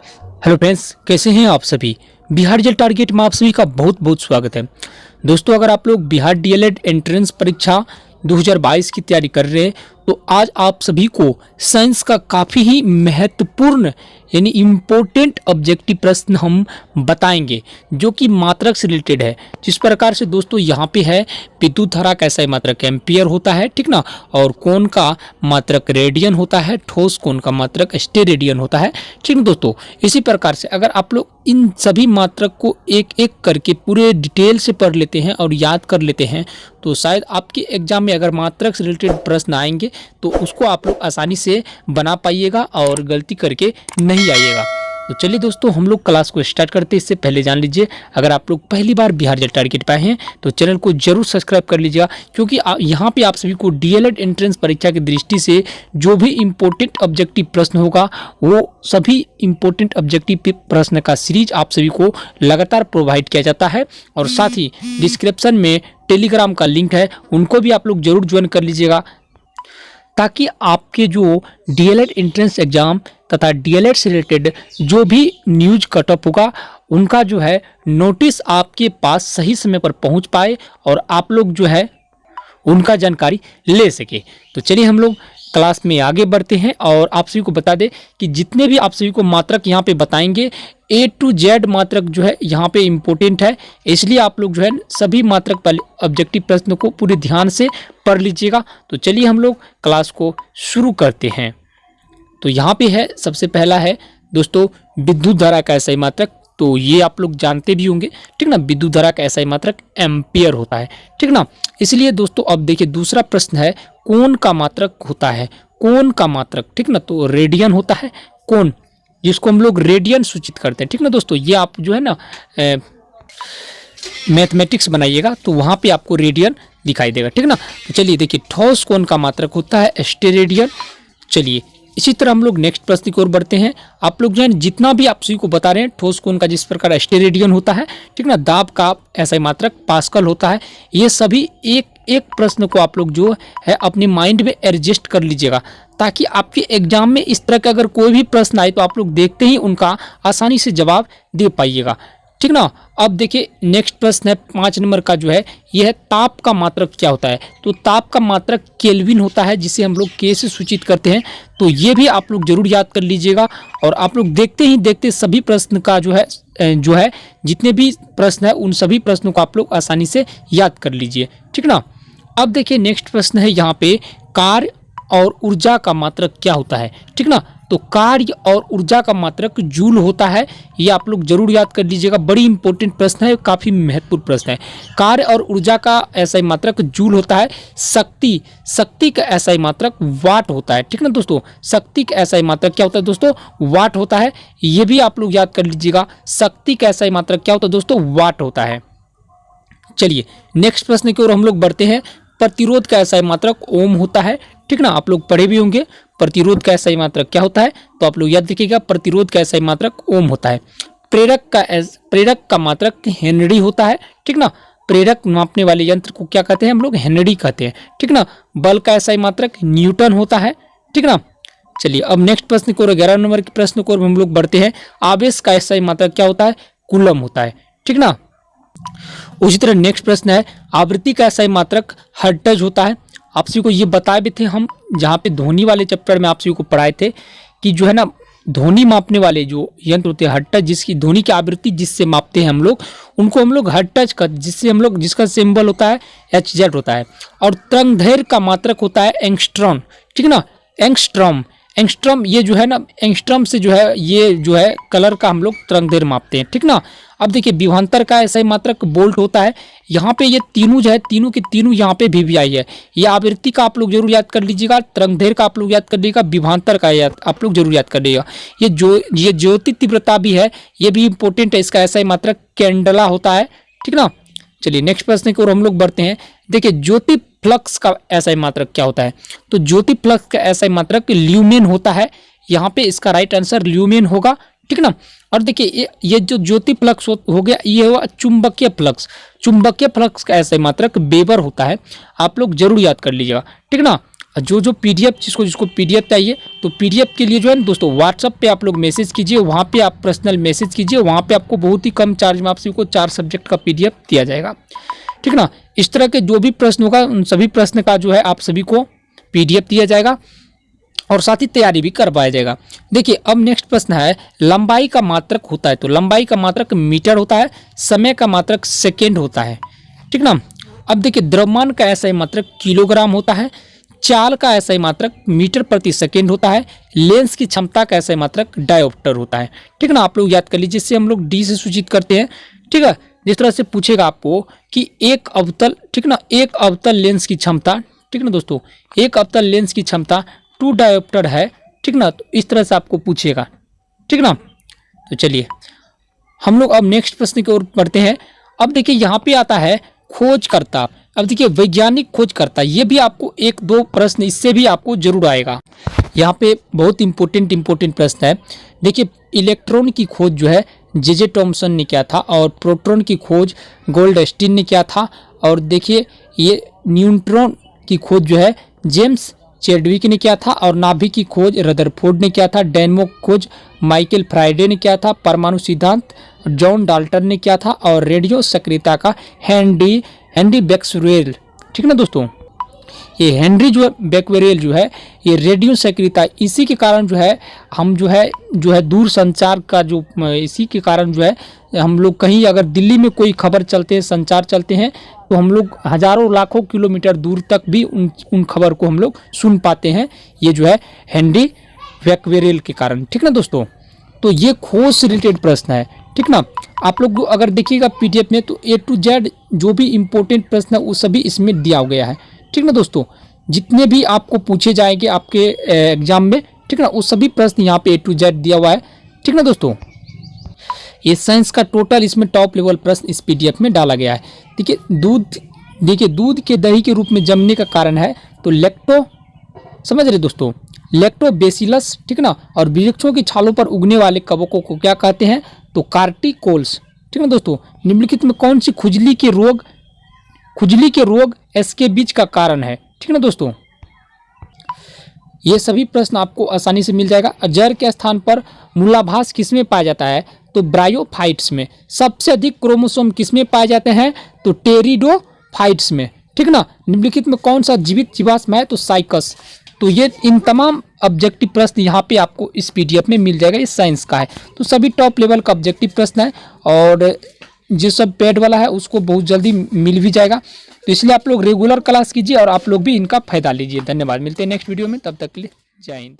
Hello friends, कैसे हैं आप सभी। बिहार रिजल्ट टारगेट में आप सभी का बहुत बहुत स्वागत है। दोस्तों, अगर आप लोग बिहार डीएलएड एंट्रेंस परीक्षा 2022 की तैयारी कर रहे हैं तो आज आप सभी को साइंस का काफ़ी ही महत्वपूर्ण यानी इम्पोर्टेंट ऑब्जेक्टिव प्रश्न हम बताएंगे जो कि मात्रक से रिलेटेड है। जिस प्रकार से दोस्तों यहाँ पे है, विद्युत धारा का SI मात्रक एम्पियर होता है, ठीक ना, और कोण का मात्रक रेडियन होता है, ठोस कोण का मात्रक स्टेरेडियन होता है, ठीक ना दोस्तों। इसी प्रकार से अगर आप लोग इन सभी मात्रक को एक एक करके पूरे डिटेल से पढ़ लेते हैं और याद कर लेते हैं तो शायद आपके एग्जाम में अगर मात्रक से रिलेटेड प्रश्न आएंगे तो उसको आप लोग आसानी से बना पाइएगा और गलती करके नहीं आइएगा। तो चलिए दोस्तों, हम लोग क्लास को स्टार्ट करते हैं। इससे पहले जान लीजिए, अगर आप लोग पहली बार बिहार रिजल्ट टारगेट पे आए हैं तो चैनल को जरूर सब्सक्राइब कर लीजिएगा, क्योंकि यहाँ पे आप सभी को डीएलएड एंट्रेंस परीक्षा की दृष्टि से जो भी इम्पोर्टेंट ऑब्जेक्टिव प्रश्न होगा वो सभी इम्पोर्टेंट ऑब्जेक्टिव प्रश्न का सीरीज आप सभी को लगातार प्रोवाइड किया जाता है। और साथ ही डिस्क्रिप्शन में टेलीग्राम का लिंक है, उनको भी आप लोग जरूर ज्वाइन कर लीजिएगा, ताकि आपके जो डीएलएड एंट्रेंस एग्जाम तथा डीएलएड से रिलेटेड जो भी न्यूज कटअप होगा उनका जो है नोटिस आपके पास सही समय पर पहुंच पाए और आप लोग जो है उनका जानकारी ले सके। तो चलिए हम लोग क्लास में आगे बढ़ते हैं और आप सभी को बता दें कि जितने भी आप सभी को मात्रक यहाँ पे बताएंगे A to Z मात्रक जो है यहाँ पे इम्पोर्टेंट है, इसलिए आप लोग जो है सभी मात्रक वाले ऑब्जेक्टिव प्रश्न को पूरे ध्यान से पढ़ लीजिएगा। तो चलिए हम लोग क्लास को शुरू करते हैं। तो यहाँ पे है, सबसे पहला है दोस्तों विद्युत धारा का SI मात्रक। तो ये आप लोग जानते भी होंगे, ठीक ना, विद्युत धारा का SI मात्रक एम्पियर होता है, ठीक ना। इसलिए दोस्तों अब देखिए दूसरा प्रश्न है, कोण का मात्रक होता है, कोण का मात्रक, ठीक ना, तो रेडियन होता है कोण, जिसको हम लोग रेडियन सूचित करते हैं, ठीक ना दोस्तों। ये आप जो है ना मैथमेटिक्स बनाइएगा तो वहाँ पे आपको रेडियन दिखाई देगा, ठीक ना। तो चलिए देखिए, ठोस कोण का मात्रक होता है स्टेरेडियन। चलिए इसी तरह हम लोग नेक्स्ट प्रश्न की ओर बढ़ते हैं। आप लोग जो है जितना भी आप सभी को बता रहे हैं, ठोस कोण का जिस प्रकार स्टेरेडियन होता है, ठीक ना, दाब का SI मात्रक पास्कल होता है। ये सभी एक एक प्रश्न को आप लोग जो है अपने माइंड में एडजस्ट कर लीजिएगा, ताकि आपके एग्जाम में इस तरह का अगर कोई भी प्रश्न आए तो आप लोग देखते ही उनका आसानी से जवाब दे पाइएगा, ठीक ना। अब देखिए नेक्स्ट प्रश्न है 5 नंबर का, जो है यह है ताप का मात्रक क्या होता है। तो ताप का मात्रक केल्विन होता है, जिसे हम लोग K से सूचित करते हैं। तो ये भी आप लोग जरूर याद कर लीजिएगा और आप लोग देखते ही देखते सभी प्रश्न का जो है जितने भी प्रश्न है उन सभी प्रश्नों को आप लोग आसानी से याद कर लीजिए, ठीक ना। अब देखिए नेक्स्ट प्रश्न है यहाँ पे, कार्य और ऊर्जा का मात्रक क्या होता है, ठीक ना। तो कार्य और ऊर्जा का मात्रक जूल होता है, ये आप लोग जरूर याद कर लीजिएगा। बड़ी इंपॉर्टेंट प्रश्न है, काफ़ी महत्वपूर्ण प्रश्न है। कार्य और ऊर्जा का SI मात्रक जूल होता है। शक्ति का SI मात्रक वाट होता है, ठीक ना दोस्तों। शक्ति का SI मात्रक क्या होता है दोस्तों, वाट होता है। ये भी आप लोग याद कर लीजिएगा, शक्ति का SI मात्रक क्या होता है दोस्तों, वाट होता है। चलिए नेक्स्ट प्रश्न की ओर हम लोग बढ़ते हैं। प्रतिरोध का SI मात्रक ओम होता है, ठीक ना, आप लोग पढ़े भी होंगे। प्रतिरोध का SI मात्रक क्या होता है, तो आप लोग याद रखिएगा, प्रतिरोध का SI मात्रक ओम होता है। प्रेरक का मात्रक हेनरी होता है, ठीक ना। प्रेरक नापने वाले यंत्र को क्या कहते हैं हम लोग, हेनरी कहते हैं, ठीक ना। बल का SI मात्रक न्यूटन होता है, ठीक ना। चलिए अब नेक्स्ट प्रश्न को 11 नंबर के प्रश्न को हम लोग बढ़ते हैं। आवेश का SI मात्रक क्या होता है, कूलम होता है, ठीक ना। उसी तरह नेक्स्ट प्रश्न है, आवृत्ति का SI मात्रक हर्ट्ज होता है। आप सभी को ये बताए भी थे हम, जहाँ पे ध्वनि वाले चैप्टर में आप सभी को पढ़ाए थे कि जो है ना ध्वनि मापने वाले जो यंत्र होते हैं हर्ट्ज, जिसकी ध्वनि की आवृत्ति जिससे मापते हैं हम लोग, उनको हम लोग हर्ट्ज का, जिससे हम लोग जिसका सिंबल होता है HZ होता है। और तरंगदैर्घ्य का मात्रक होता है एंगस्ट्रॉम, ठीक ना, एंगस्ट्रॉम। ये जो है ना एंगस्ट्रॉम से जो है ये जो है कलर का हम लोग तरंगदैर्घ्य मापते हैं, ठीक ना। अब देखिए विभवांतर का SI मात्रक वोल्ट होता है। यहाँ पे ये तीनों जो है तीनों के तीनों यहाँ पे VVI है। ये आवृत्ति का आप लोग जरूर याद कर लीजिएगा, तरंगदैर्घ्य का आप लोग याद कर लीजिएगा, विभवांतर का आप लोग जरूर याद कर लीजिएगा। ये ज्योति तीव्रता भी है, ये भी इंपॉर्टेंट है। इसका SI मात्रक कैंडला होता है, ठीक ना। चलिए नेक्स्ट प्रश्न की ओर हम लोग बढ़ते हैं। देखिए ज्योति फ्लक्स का SI मात्रक क्या होता है। तो ज्योति फ्लक्स का SI मात्रक ल्यूमेन होता है। यहाँ पे इसका राइट आंसर ल्यूमेन होगा, ठीक ना। और देखिए ये जो ज्योति फ्लक्स हो गया, ये हुआ चुंबकीय फ्लक्स। चुंबकीय फ्लक्स का SI मात्रक वेबर होता है, आप लोग जरूर याद कर लीजिएगा, ठीक ना। जो पीडीएफ जिसको पीडीएफ चाहिए, तो पीडीएफ के लिए जो है ना दोस्तों व्हाट्सअप पे आप लोग मैसेज कीजिए, वहाँ पे आप पर्सनल मैसेज कीजिए, वहाँ पे आपको बहुत ही कम चार्ज में आप सभी को 4 सब्जेक्ट का पीडीएफ दिया जाएगा, ठीक ना। इस तरह के जो भी प्रश्न होगा उन सभी प्रश्न का जो है आप सभी को पीडीएफ दिया जाएगा और साथ ही तैयारी भी करवाया जाएगा। देखिए अब नेक्स्ट प्रश्न है, लंबाई का मात्रक होता है, तो लंबाई का मात्रक मीटर होता है, समय का मात्रक सेकेंड होता है, ठीक ना। अब देखिए द्रव्यमान का ऐसा ही मात्रक किलोग्राम होता है, चाल का ऐसा ही मात्रक मीटर प्रति सेकेंड होता है, लेंस की क्षमता का ऐसा ही मात्रक डायोप्टर होता है, ठीक ना। आप लोग याद कर लीजिए, जिससे हम लोग डी से सूचित करते हैं, ठीक है। जिस तरह से पूछेगा आपको कि एक अवतल, ठीक ना, एक अवतल लेंस की क्षमता, ठीक ना दोस्तों, एक अवतल लेंस की क्षमता 2 डायोप्टर है, ठीक ना। तो इस तरह से आपको पूछेगा, ठीक ना। तो चलिए हम लोग अब नेक्स्ट प्रश्न की ओर बढ़ते हैं। अब देखिए यहाँ पे आता है खोजकर्ता। अब देखिए वैज्ञानिक खोजकर्ता, ये भी आपको 1-2 प्रश्न इससे भी आपको जरूर आएगा। यहाँ पे बहुत इंपॉर्टेंट प्रश्न है। देखिए इलेक्ट्रॉन की खोज जो है जे टॉमसन ने किया था, और प्रोटॉन की खोज गोल्डस्टीन ने किया था, और देखिए ये न्यूट्रॉन की खोज जो है जेम्स चैडविक ने किया था, और नाभिक की खोज रदरफोर्ड ने किया था, डायनेमो खोज माइकल फ्राइडे ने किया था, परमाणु सिद्धांत जॉन डाल्टन ने किया था, और रेडियो सक्रियता का हेनरी बेक्सवेल, ठीक ना दोस्तों। ये हेनरी जो है बेक्वेरेल जो है ये रेडियो सक्रियता, इसी के कारण जो है हम जो है दूर संचार का जो, इसी के कारण जो है हम लोग कहीं अगर दिल्ली में कोई खबर चलते हैं, संचार चलते हैं, तो हम लोग हजारों लाखों किलोमीटर दूर तक भी उन खबर को हम लोग सुन पाते हैं, ये जो है हेनरी बेक्वेरेल के कारण, ठीक ना दोस्तों। तो ये खोज से रिलेटेड प्रश्न है, ठीक ना। आप लोग अगर देखिएगा पीडीएफ में, तो A to Z जो भी इम्पोर्टेंट प्रश्न है वो सभी इसमें दिया गया है, ठीक ना दोस्तों। जितने भी आपको पूछे जाएंगे आपके एग्जाम में, ठीक ना, वो सभी प्रश्न यहाँ पे A to Z दिया हुआ है, ठीक ना दोस्तों। ये साइंस का टोटल इसमें टॉप लेवल प्रश्न इस पीडीएफ में डाला गया है। देखिए दूध के दही के रूप में जमने का कारण है, तो लैक्टो, समझ रहे दोस्तों, लैक्टोबैसिलस, ठीक ना। और वृक्षों की छालों पर उगने वाले कवकों को क्या कहते हैं, तो कार्टिकोल्स, ठीक ना दोस्तों। निम्नलिखित में कौन सी खुजली के रोग इसके बीच का कारण है, ठीक ना दोस्तों। ये सभी प्रश्न आपको आसानी से मिल जाएगा। जर के स्थान पर मूलाभास किसमें पाया जाता है, तो ब्रायोफाइट्स में। सबसे अधिक क्रोमोसोम किसमें पाए जाते हैं, तो टेरिडोफाइट्स में, ठीक ना। निम्नलिखित में कौन सा जीवित जीवाश्म है, तो साइकस। तो ये इन तमाम ऑब्जेक्टिव प्रश्न यहाँ पे आपको इस पीडीएफ में मिल जाएगा, इस साइंस का है। तो सभी टॉप लेवल का ऑब्जेक्टिव प्रश्न है, और जो सब पेड वाला है उसको बहुत जल्दी मिल भी जाएगा। तो इसलिए आप लोग रेगुलर क्लास कीजिए और आप लोग भी इनका फायदा लीजिए। धन्यवाद, मिलते हैं नेक्स्ट वीडियो में, तब तक के लिए जय हिंद।